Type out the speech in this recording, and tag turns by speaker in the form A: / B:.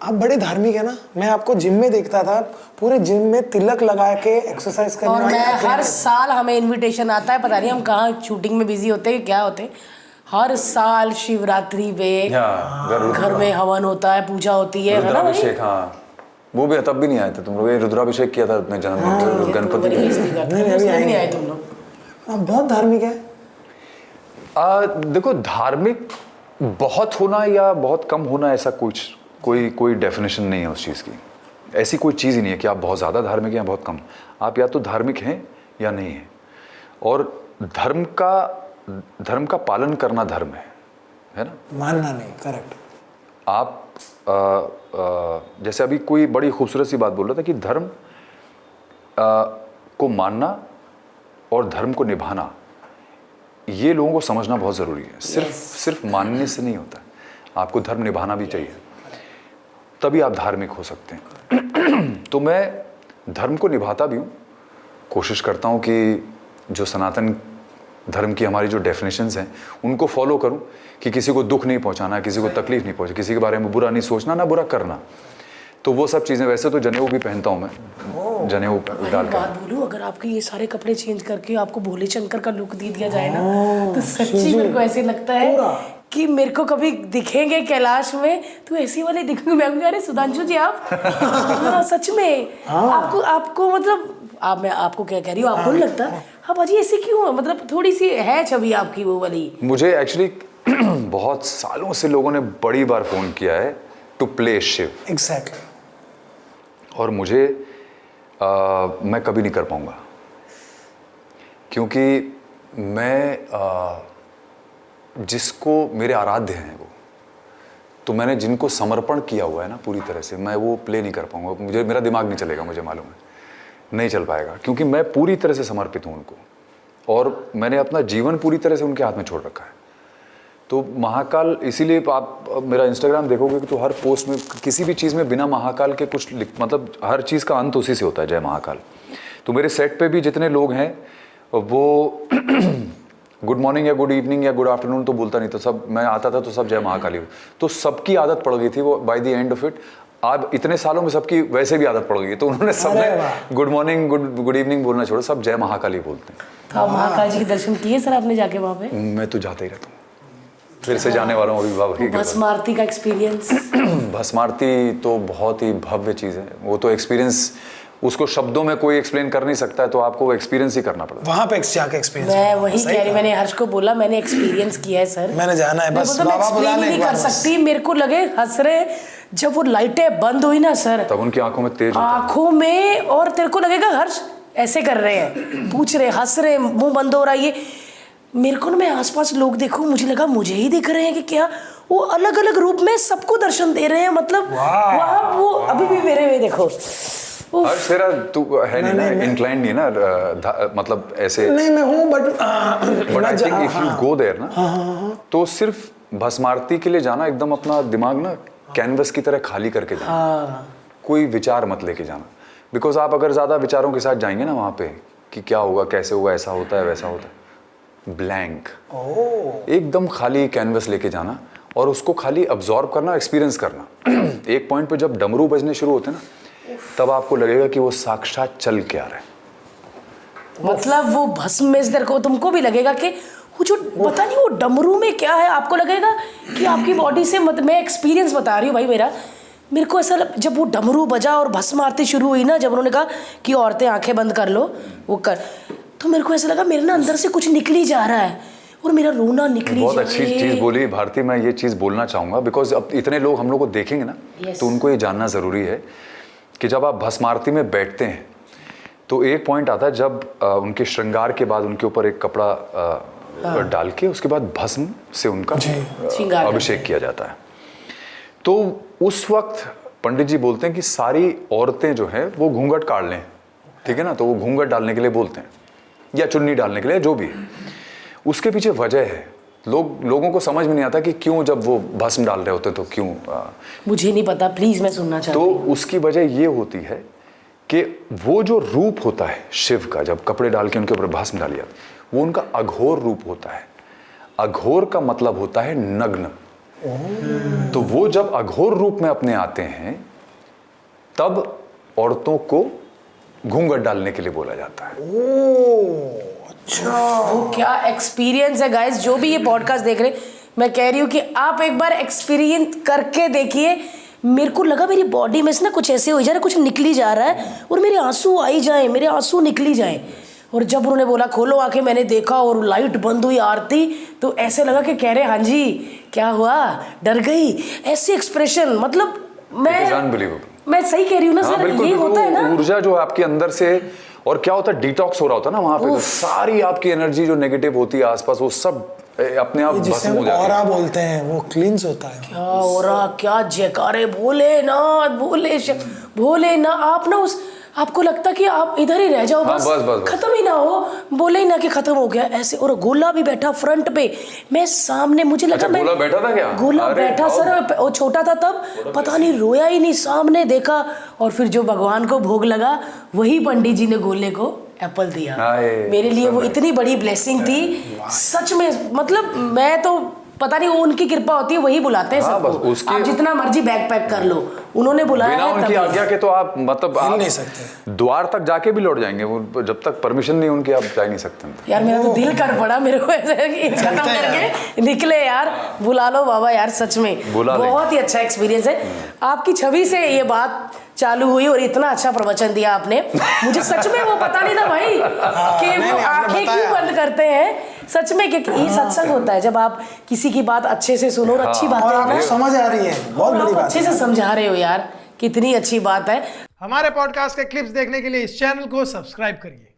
A: आप बड़े धार्मिक है ना, मैं आपको जिम में देखता था, पूरे जिम में तिलक लगा के एक्सरसाइज करने।
B: और मैं हर साल हमें इनविटेशन आता है, पता नहीं हम कहाँ शूटिंग में बिजी होते हैं क्या होते हैं, हर साल शिवरात्रि पे घर में हवन होता है, पूजा होती है ना भाई।
C: हाँ, वो भी तब भी नहीं आए थे तुम लोग, रुद्राभिषेक किया था अपने जन्मदिन गणपति
B: नहीं आए तुम लोग।
A: आप बहुत धार्मिक है।
C: देखो, धार्मिक बहुत होना या बहुत कम होना ऐसा कोई डेफिनेशन नहीं है उस चीज़ की। ऐसी कोई चीज़ ही नहीं है कि आप बहुत ज़्यादा धार्मिक हैं या बहुत कम। आप या तो धार्मिक हैं या नहीं हैं। और धर्म का पालन करना धर्म है ना,
A: मानना नहीं। करेक्ट।
C: आप जैसे अभी कोई बड़ी खूबसूरत सी बात बोल रहा था कि धर्म को मानना और धर्म को निभाना, ये लोगों को समझना बहुत ज़रूरी है। सिर्फ मानने से नहीं होता, आपको धर्म निभाना भी चाहिए, तभी आप धार्मिक हो सकते हैं। तो मैं धर्म को निभाता भी हूँ, कोशिश करता हूँ कि जो सनातन धर्म की हमारी जो डेफिनेशंस हैं उनको फॉलो करूँ, कि किसी को दुख नहीं पहुँचाना, किसी को तकलीफ नहीं पहुँचाना, किसी के बारे में बुरा नहीं सोचना, ना बुरा करना। तो वो सब चीज़ें, वैसे तो जनेऊ भी पहनता हूँ मैं, जनेऊ डाल कर।
B: बात बोलूं, अगर आपके ये सारे कपड़े चेंज करके आपको भोले शंकर का लुक दे दिया जाए ना, तो सच्ची मेरे को ऐसे लगता है कि मेरे को कभी दिखेंगे कैलाश में तो ऐसी वाले दिखेंगे, मैं भी अरे सुधांशु जी आप हाँ, सच में आपको मतलब मैं आपको क्या कह रही हूँ, आपको नहीं लगता हाँ भाजी ऐसे क्यों है, मतलब थोड़ी सी है छवि आपकी वो वाली।
C: मुझे एक्चुअली बहुत सालों से लोगों ने बड़ी बार फोन किया है टू प्ले शिव।
A: एग्जैक्टली।
C: और मुझे मैं कभी नहीं कर पाऊंगा, क्योंकि मैं जिसको मेरे आराध्य हैं वो, तो मैंने जिनको समर्पण किया हुआ है ना पूरी तरह से, मैं वो प्ले नहीं कर पाऊंगा। मुझे, मेरा दिमाग नहीं चलेगा, मुझे मालूम है नहीं चल पाएगा, क्योंकि मैं पूरी तरह से समर्पित हूँ उनको, और मैंने अपना जीवन पूरी तरह से उनके हाथ में छोड़ रखा है। तो महाकाल, इसीलिए आप मेरा इंस्टाग्राम देखोगे तो हर पोस्ट में किसी भी चीज़ में बिना महाकाल के कुछ मतलब हर चीज़ का अंत उसी से होता है, जय महाकाल। तो मेरे सेट पे भी जितने लोग हैं वो गुड मॉर्निंग या गुड इवनिंग या गुड आफ्टरनून तो बोलता नहीं, तो सब, मैं आता था तो सब जय महाकाली, तो सबकी आदत पड़ गई थी वो by the end of it. अब इतने सालों में सबकी वैसे भी आदत पड़ गई, तो उन्होंने सबने गुड मॉर्निंग गुड इवनिंग बोलना छोड़ा, सब जय महाकाली बोलते हैं।
B: तो आप महाकाल जी के दर्शन किए सर आपने जाके वहाँ पे?
C: मैं तो जाता ही रहता हूँ, फिर से जाने वाला हूँ अभी बाबा की।
B: भस्म आरती का एक्सपीरियंस?
C: भस्म आरती तो बहुत ही भव्य चीज़ है, वो तो एक्सपीरियंस, उसको शब्दों में कोई एक्सप्लेन कर नहीं सकता है, तो आपको वो एक्सपीरियंस ही करना पड़ता है।
A: वहाँ पे जाके एक्सपीरियंस।
B: मैं वही कह रही, मैंने हर्ष को बोला मैंने एक्सपीरियंस किया है सर,
A: मैंने जाना है बस, बाबा बुला ले
B: नहीं कर सकती। मेरे को लगे हंस रहे, जब वो लाइटें बंद हुई ना सर,
C: तब उनकी आंखों में तेज,
B: आंखों में, और तेरे को लगेगा हर्ष ऐसे कर रहे हैं, पूछ रहे, हंस रहे, मुंह बंद हो रहा है। ये मेरे को ना, मैं आसपास लोग देखूं, मुझे लगा मुझे ही दिख रहे हैं कि क्या, वो अलग अलग रूप में सबको दर्शन दे रहे हैं, मतलब वहाँ वो अभी भी मेरे में देखो।
C: हर्ष तेरा तू है नहीं ना, इंक्लाइंड नहीं है ना, मतलब ऐसे
A: नहीं मैं हूँ, but
C: I think if you go there ना, तो सिर्फ भस्म आरती के लिए जाना, एकदम अपना दिमाग ना कैनवस की तरह खाली करके जाना, कोई विचार मत लेके जाना। बिकॉज आप अगर ज़्यादा विचारों के साथ जाएंगे ना वहाँ पे कि क्या होगा, कैसे होगा, ऐसा होता है वैसा होता है, ब्लैंक, एकदम खाली कैनवस लेके जाना और उसको खाली अब्जॉर्ब करना, एक्सपीरियंस करना। एक पॉइंट पे जब डमरू बजने शुरू होते ना, तब आपको लगेगा कि वो साक्षात चल के आ रहा है।
B: मतलब वो भस्म में को तुमको भी लगेगा कि वो जो पता नहीं वो डमरू में क्या है, आपको लगेगा कि आपकी बॉडी से, मैं एक्सपीरियंस बता रही हूँ भाई मेरे को ऐसा जब वो डमरू बजा और भस्म आरती शुरू हुई ना, जब उन्होंने कहा कि औरतें आंखें बंद कर लो, वो कर, तो मेरे को ऐसा लगा मेरे ना अंदर से कुछ निकली जा रहा है और मेरा रोना निकली।
C: बहुत अच्छी चीज़ बोली भारती, मैं ये चीज़ बोलना चाहूँगा, बिकॉज अब इतने लोग हम लोग को देखेंगे ना, तो उनको ये जानना ज़रूरी है कि जब आप भस्म आरती में बैठते हैं तो एक पॉइंट आता है जब उनके श्रृंगार के बाद उनके ऊपर एक कपड़ा डाल के उसके बाद भस्म से उनका अभिषेक किया जाता है। तो उस वक्त पंडित जी बोलते हैं कि सारी औरतें जो है वो घूंघट काट लें, ठीक है ना, तो वो घूंघट डालने के लिए बोलते हैं या चुन्नी डालने के लिए, जो भी है। उसके पीछे वजह है, लोगों को समझ में नहीं आता कि क्यों, जब वो भस्म डाल रहे होते तो क्यों।
B: मुझे नहीं पता, प्लीज मैं सुनना चाहती हूँ।
C: तो उसकी वजह ये होती है कि वो जो रूप होता है शिव का, जब कपड़े डाल के उनके ऊपर भस्म डाली जाती, वो उनका अघोर रूप होता है। अघोर का मतलब होता है नग्न, तो वो जब अघोर रूप में अपने आते हैं तब औरतों को घूंघट डालने के लिए बोला जाता है।
A: अच्छा,
B: वो क्या एक्सपीरियंस है गाइस, जो भी ये पॉडकास्ट देख रहे, मैं कह रही हूँ कि आप एक बार एक्सपीरियंस करके देखिए। मेरे को लगा मेरी बॉडी में से ना कुछ ऐसे हो जा रहा है, कुछ निकली जा रहा है और मेरे आंसू आई जाए, मेरे आंसू निकली जाए। और जब उन्होंने बोला खोलो आके, मैंने देखा और लाइट बंद हुई आरती, तो ऐसे लगा कि कह रहे हाँ जी क्या हुआ, डर गई, ऐसे एक्सप्रेशन। मतलब मैं सही कह रही हूँ ना सर, ये होता है ना
C: ऊर्जा जो आपके अंदर से, और क्या होता है डिटॉक्स हो रहा होता है ना वहां पे, तो सारी आपकी एनर्जी जो नेगेटिव होती है आसपास वो सब अपने आप भस्म हो जाती है।
A: ऑरा बोलते हैं, वो क्लींस होता है।
B: क्या ऑरा, क्या जयकारे, भोलेनाथ भोलेनाथ। आप ना उस, आपको लगता कि आप इधर ही रह जाओ, बस खत्म ही ना हो, बोले ही ना कि खत्म हो गया ऐसे। और गोला भी बैठा फ्रंट पे, मैं सामने, मुझे लगा मैं
C: गोला बैठा था क्या?
B: गोला बैठा सर, वो छोटा था तब, पता नहीं रोया ही नहीं, सामने देखा। और फिर जो भगवान को भोग लगा, वही पंडित जी ने गोले को एप्पल दिया। मेरे लिए वो इतनी बड़ी ब्लेसिंग थी सच में। मतलब मैं तो पता नहीं, वो उनकी कृपा होती है, वही बुलाते हैं सबको। आप जितना मर्जी बैग पैक कर लो, उन्होंने बुलाया
C: बिना
B: है
C: उनकी आज्ञा के तो आप मतलब
A: हिल
C: आप
A: नहीं सकते।
C: द्वार तक जाके भी लौट जाएंगे, वो जब तक परमिशन नहीं उनकी आप जा ही नहीं सकते।
B: यार मेरा तो दिल कर पड़ा, मेरे को ऐसे कि खत्म करके निकले यार, बुला लो बाबा यार, सच में बहुत ही अच्छा एक्सपीरियंस है। आपकी छवि से ये बात चालू हुई और इतना अच्छा प्रवचन दिया आपने, मुझे सच में वो पता नहीं था भाई कि वो आंखें क्यों बंद करते हैं सच में, क्योंकि ये सत्संग होता है जब आप किसी की बात अच्छे से सुनो और अच्छी बात
A: और आपको समझ आ रही है, बहुत बड़ी बात
B: अच्छे से समझा रहे हो यार, कितनी अच्छी बात है।
D: हमारे पॉडकास्ट के क्लिप्स देखने के लिए इस चैनल को सब्सक्राइब करिए।